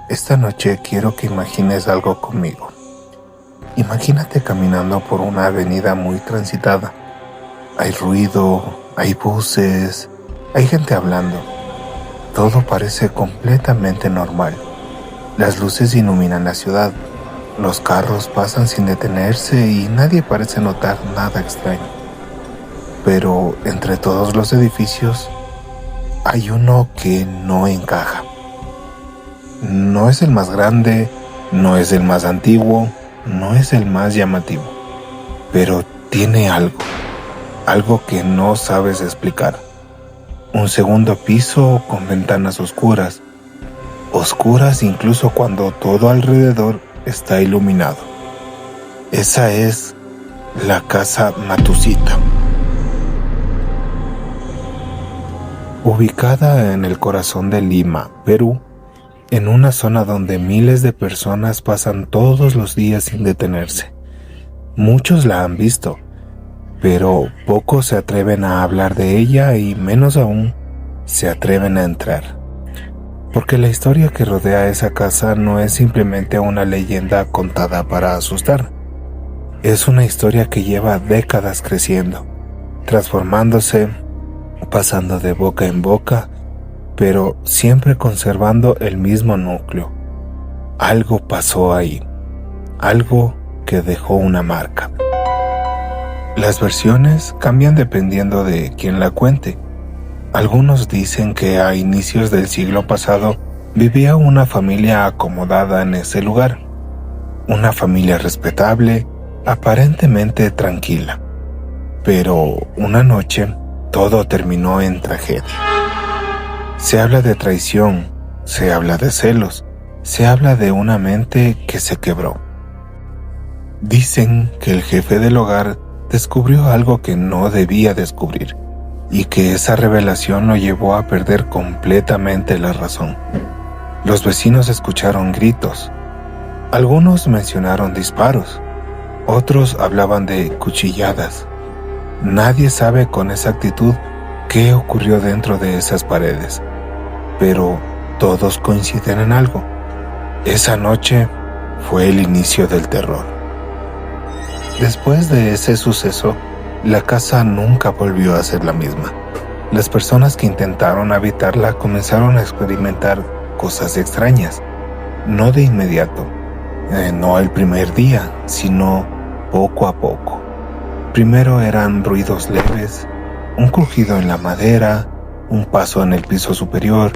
Esta noche quiero que imagines algo conmigo. Imagínate caminando por una avenida muy transitada. Hay ruido, hay buses, hay gente hablando. Todo parece completamente normal. Las luces iluminan la ciudad. Los carros pasan sin detenerse y nadie parece notar nada extraño. Pero entre todos los edificios hay uno que no encaja. No es el más grande, no es el más antiguo, no es el más llamativo, pero tiene algo que no sabes explicar. Un segundo piso con ventanas oscuras incluso cuando todo alrededor está iluminado. Esa es la casa Matusita. Ubicada en el corazón de Lima, Perú, en una zona donde miles de personas pasan todos los días sin detenerse. Muchos la han visto, pero pocos se atreven a hablar de ella y menos aún se atreven a entrar. Porque la historia que rodea esa casa no es simplemente una leyenda contada para asustar. Es una historia que lleva décadas creciendo, transformándose, pasando de boca en boca, pero siempre conservando el mismo núcleo. Algo pasó ahí, algo que dejó una marca. Las versiones cambian dependiendo de quién la cuente. Algunos dicen que a inicios del siglo pasado vivía una familia acomodada en ese lugar, una familia respetable, aparentemente tranquila. Pero una noche todo terminó en tragedia. Se habla de traición, se habla de celos, se habla de una mente que se quebró. Dicen que el jefe del hogar descubrió algo que no debía descubrir y que esa revelación lo llevó a perder completamente la razón. Los vecinos escucharon gritos. Algunos mencionaron disparos, otros hablaban de cuchilladas. Nadie sabe con exactitud qué ocurrió dentro de esas paredes, pero todos coinciden en algo. Esa noche fue el inicio del terror. Después de ese suceso, la casa nunca volvió a ser la misma. Las personas que intentaron habitarla comenzaron a experimentar cosas extrañas, no de inmediato, no el primer día, sino poco a poco. Primero eran ruidos leves, un crujido en la madera, un paso en el piso superior,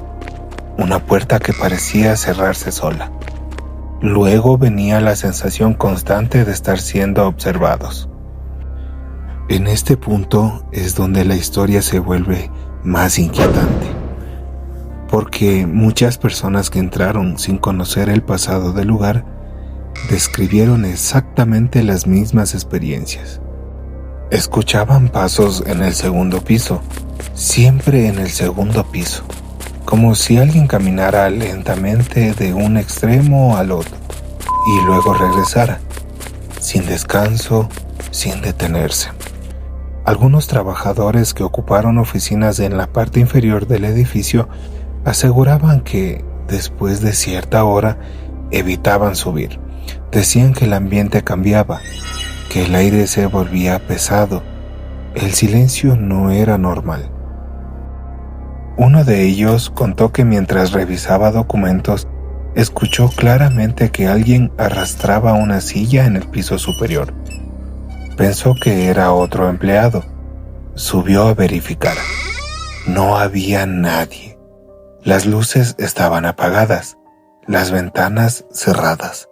una puerta que parecía cerrarse sola. Luego venía la sensación constante de estar siendo observados. En este punto es donde la historia se vuelve más inquietante, porque muchas personas que entraron sin conocer el pasado del lugar describieron exactamente las mismas experiencias. Escuchaban pasos en el segundo piso, siempre en el segundo piso, como si alguien caminara lentamente de un extremo al otro y luego regresara, sin descanso, sin detenerse. Algunos trabajadores que ocuparon oficinas en la parte inferior del edificio aseguraban que, después de cierta hora, evitaban subir. Decían que el ambiente cambiaba, que el aire se volvía pesado. El silencio no era normal. Uno de ellos contó que mientras revisaba documentos, escuchó claramente que alguien arrastraba una silla en el piso superior. Pensó que era otro empleado. Subió a verificar. No había nadie. Las luces estaban apagadas, las ventanas cerradas,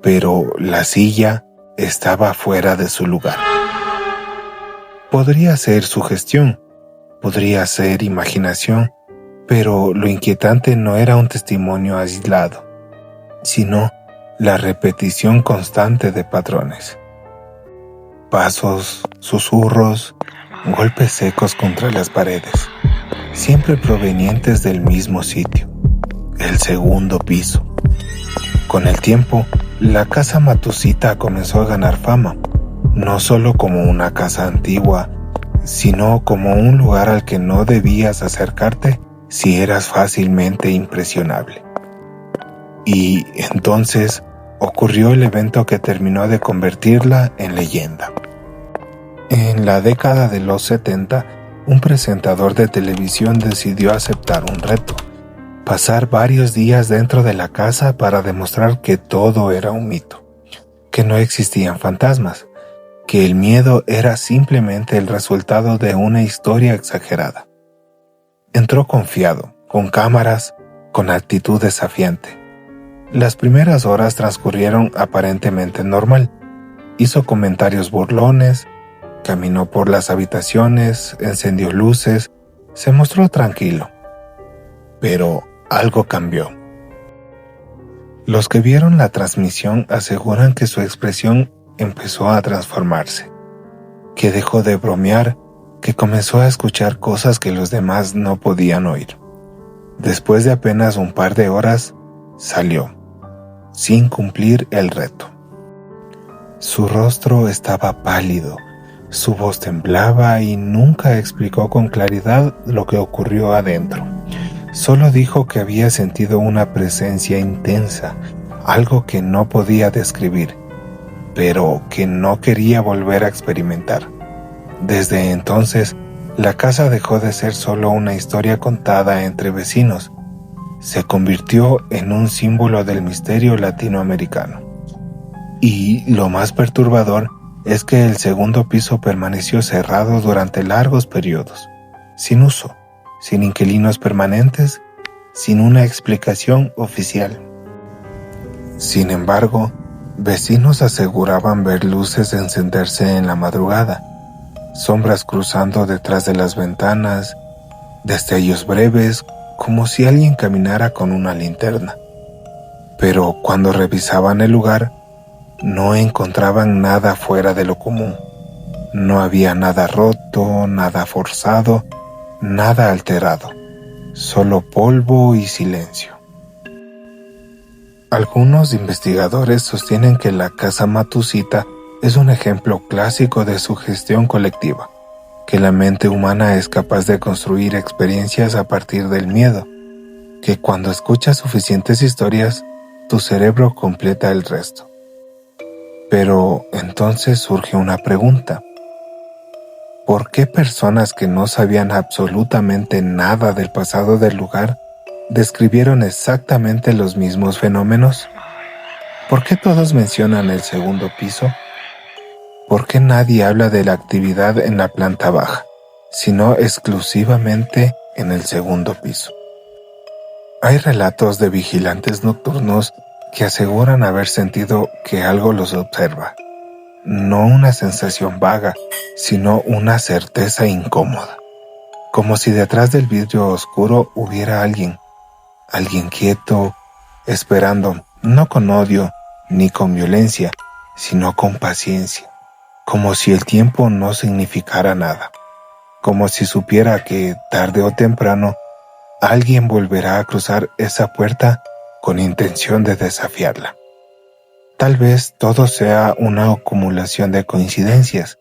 pero la silla estaba fuera de su lugar. Podría ser sugestión, podría ser imaginación, pero lo inquietante no era un testimonio aislado, sino la repetición constante de patrones. Pasos, susurros, golpes secos contra las paredes, siempre provenientes del mismo sitio, el segundo piso. Con el tiempo, la casa Matusita comenzó a ganar fama, no solo como una casa antigua, sino como un lugar al que no debías acercarte si eras fácilmente impresionable. Y entonces ocurrió el evento que terminó de convertirla en leyenda. En la década de los 70, un presentador de televisión decidió aceptar un reto: pasar varios días dentro de la casa para demostrar que todo era un mito, que no existían fantasmas, que el miedo era simplemente el resultado de una historia exagerada. Entró confiado, con cámaras, con actitud desafiante. Las primeras horas transcurrieron aparentemente normal. Hizo comentarios burlones, caminó por las habitaciones, encendió luces, se mostró tranquilo. Pero algo cambió. Los que vieron la transmisión aseguran que su expresión empezó a transformarse, que dejó de bromear, que comenzó a escuchar cosas que los demás no podían oír. Después de apenas un par de horas, salió, sin cumplir el reto. Su rostro estaba pálido, su voz temblaba y nunca explicó con claridad lo que ocurrió adentro. Solo dijo que había sentido una presencia intensa, algo que no podía describir, pero que no quería volver a experimentar. Desde entonces, la casa dejó de ser solo una historia contada entre vecinos. Se convirtió en un símbolo del misterio latinoamericano. Y lo más perturbador es que el segundo piso permaneció cerrado durante largos periodos, sin uso, sin inquilinos permanentes, sin una explicación oficial. Sin embargo, vecinos aseguraban ver luces encenderse en la madrugada, sombras cruzando detrás de las ventanas, destellos breves, como si alguien caminara con una linterna. Pero cuando revisaban el lugar, no encontraban nada fuera de lo común. No había nada roto, nada forzado, nada alterado, solo polvo y silencio. Algunos investigadores sostienen que la casa Matucita es un ejemplo clásico de sugestión colectiva, que la mente humana es capaz de construir experiencias a partir del miedo, que cuando escuchas suficientes historias, tu cerebro completa el resto. Pero entonces surge una pregunta. ¿Por qué personas que no sabían absolutamente nada del pasado del lugar describieron exactamente los mismos fenómenos? ¿Por qué todos mencionan el segundo piso? ¿Por qué nadie habla de la actividad en la planta baja, sino exclusivamente en el segundo piso? Hay relatos de vigilantes nocturnos que aseguran haber sentido que algo los observa. No una sensación vaga, sino una certeza incómoda. Como si detrás del vidrio oscuro hubiera alguien quieto, esperando, no con odio ni con violencia, sino con paciencia. Como si el tiempo no significara nada. Como si supiera que, tarde o temprano, alguien volverá a cruzar esa puerta con intención de desafiarla. Tal vez todo sea una acumulación de coincidencias.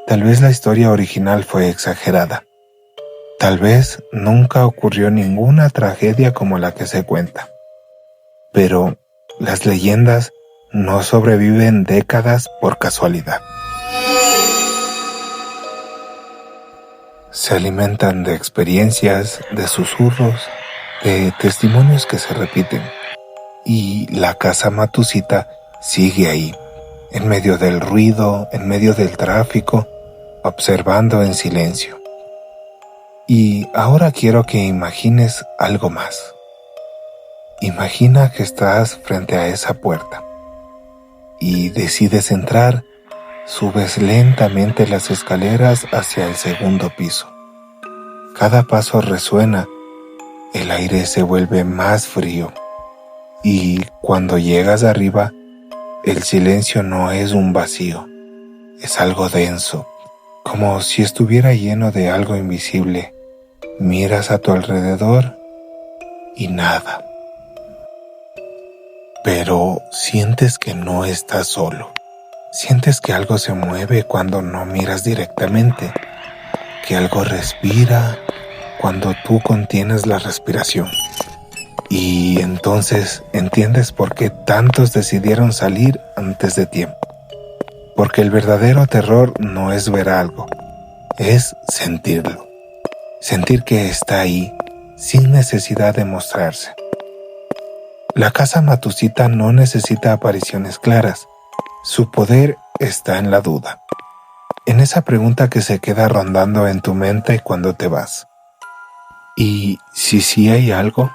Tal vez la historia original fue exagerada. Tal vez nunca ocurrió ninguna tragedia como la que se cuenta. Pero las leyendas no sobreviven décadas por casualidad. Se alimentan de experiencias, de susurros, de testimonios que se repiten. Y la casa Matucita sigue ahí, en medio del ruido, en medio del tráfico, observando en silencio. Y ahora quiero que imagines algo más. Imagina que estás frente a esa puerta y decides entrar. Subes lentamente las escaleras hacia el segundo piso. Cada paso resuena, el aire se vuelve más frío y cuando llegas arriba, el silencio no es un vacío, es algo denso, como si estuviera lleno de algo invisible. Miras a tu alrededor y nada. Pero sientes que no estás solo. Sientes que algo se mueve cuando no miras directamente, que algo respira cuando tú contienes la respiración. Y entonces entiendes por qué tantos decidieron salir antes de tiempo. Porque el verdadero terror no es ver algo, es sentirlo. Sentir que está ahí, sin necesidad de mostrarse. La casa Matucita no necesita apariciones claras. Su poder está en la duda. En esa pregunta que se queda rondando en tu mente cuando te vas. ¿Y si sí hay algo?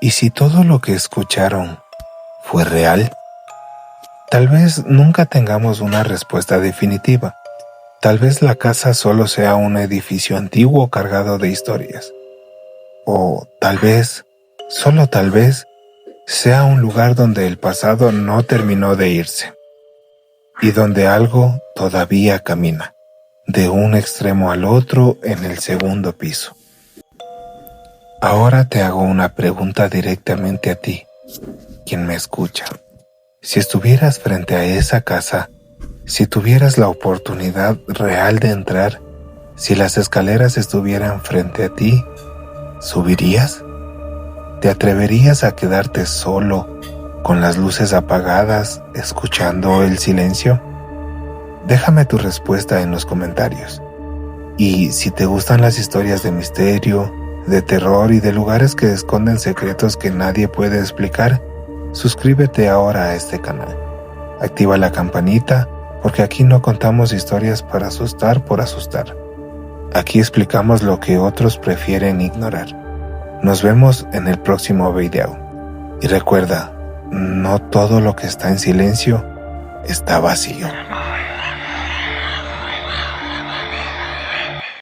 ¿Y si todo lo que escucharon fue real? Tal vez nunca tengamos una respuesta definitiva. Tal vez la casa solo sea un edificio antiguo cargado de historias. O tal vez, solo tal vez, sea un lugar donde el pasado no terminó de irse. Y donde algo todavía camina, de un extremo al otro en el segundo piso. Ahora te hago una pregunta directamente a ti, quien me escucha. Si estuvieras frente a esa casa, si tuvieras la oportunidad real de entrar, si las escaleras estuvieran frente a ti, ¿subirías? ¿Te atreverías a quedarte solo, con las luces apagadas, escuchando el silencio? Déjame tu respuesta en los comentarios. Y si te gustan las historias de misterio, de terror y de lugares que esconden secretos que nadie puede explicar, suscríbete ahora a este canal. Activa la campanita, porque aquí no contamos historias para asustar por asustar. Aquí explicamos lo que otros prefieren ignorar. Nos vemos en el próximo video. Y recuerda, no todo lo que está en silencio está vacío.